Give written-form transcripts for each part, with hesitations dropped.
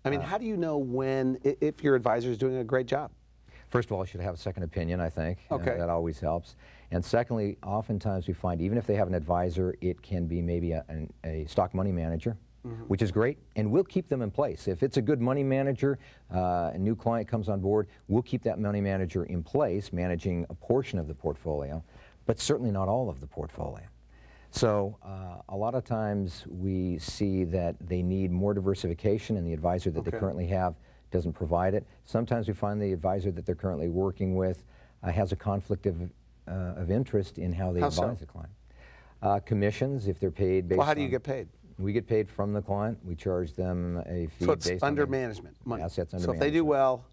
I mean, how do you know when, if your advisor is doing a great job? First of all, you should have a second opinion, I think. Okay. That always helps. And secondly, oftentimes we find even if they have an advisor, it can be maybe a stock money manager, which is great, and we'll keep them in place. If it's a good money manager, a new client comes on board, we'll keep that money manager in place, managing a portion of the portfolio, but certainly not all of the portfolio. So a lot of times we see that they need more diversification, and the advisor that they currently have doesn't provide it. Sometimes we find the advisor that they're currently working with has a conflict of interest in how they advise the client. Commissions, if they're paid based on... Well, how do you get paid? We get paid from the client. We charge them a fee so it's based under on management money. Assets under so management. if they do well,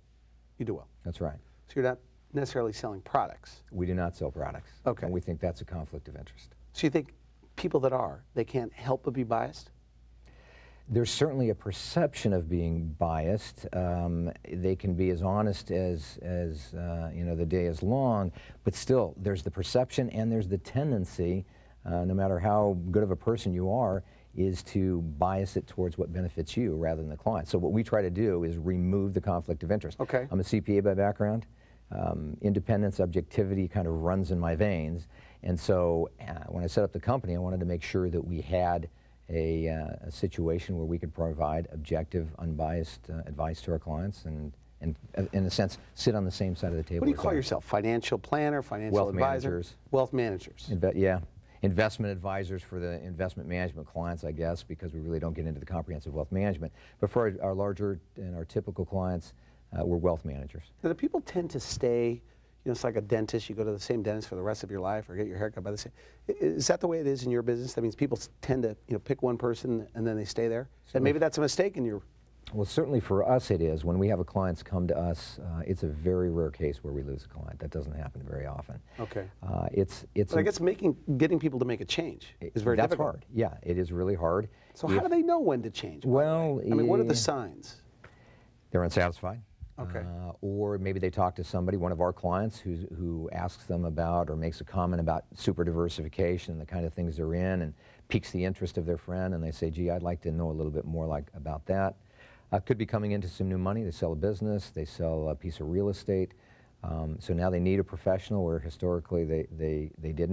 you do well. That's right. So you're not necessarily selling products. We do not sell products. Okay. And we think that's a conflict of interest. So you think people that are, they can't help but be biased? There's certainly a perception of being biased. They can be as honest as you know, the day is long, but still there's the perception and there's the tendency, no matter how good of a person you are, is to bias it towards what benefits you rather than the client. So what we try to do is remove the conflict of interest. Okay. I'm a CPA by background. Independence, objectivity kind of runs in my veins, and so when I set up the company, I wanted to make sure that we had a situation where we could provide objective, unbiased advice to our clients, and in a sense, sit on the same side of the table. What do you call yourself? Financial planner, financial Wealth advisor? managers. Wealth managers. Yeah. Investment advisors for the investment management clients, I guess, because we really don't get into the comprehensive wealth management. But for our larger and our typical clients, we're wealth managers. Now, do people tend to stay, you know, it's like a dentist, you go to the same dentist for the rest of your life or get your hair cut by the same. Is that the way it is in your business? That means people tend to, you know, pick one person and then they stay there? And maybe that's a mistake in your... Well, certainly for us it is. When we have clients come to us, it's a very rare case where we lose a client. That doesn't happen very often. Okay. But I guess getting people to make a change is very difficult. That's hard. Yeah, it is really hard. So how do they know when to change? Well, I mean, what are the signs? They're unsatisfied. Okay. Or maybe they talk to somebody, one of our clients, who asks them about or makes a comment about super diversification, the kind of things they're in, and piques the interest of their friend, and they say, gee, I'd like to know a little bit more about that. Could be coming into some new money. They sell a business, they sell a piece of real estate. So now they need a professional where historically they didn't.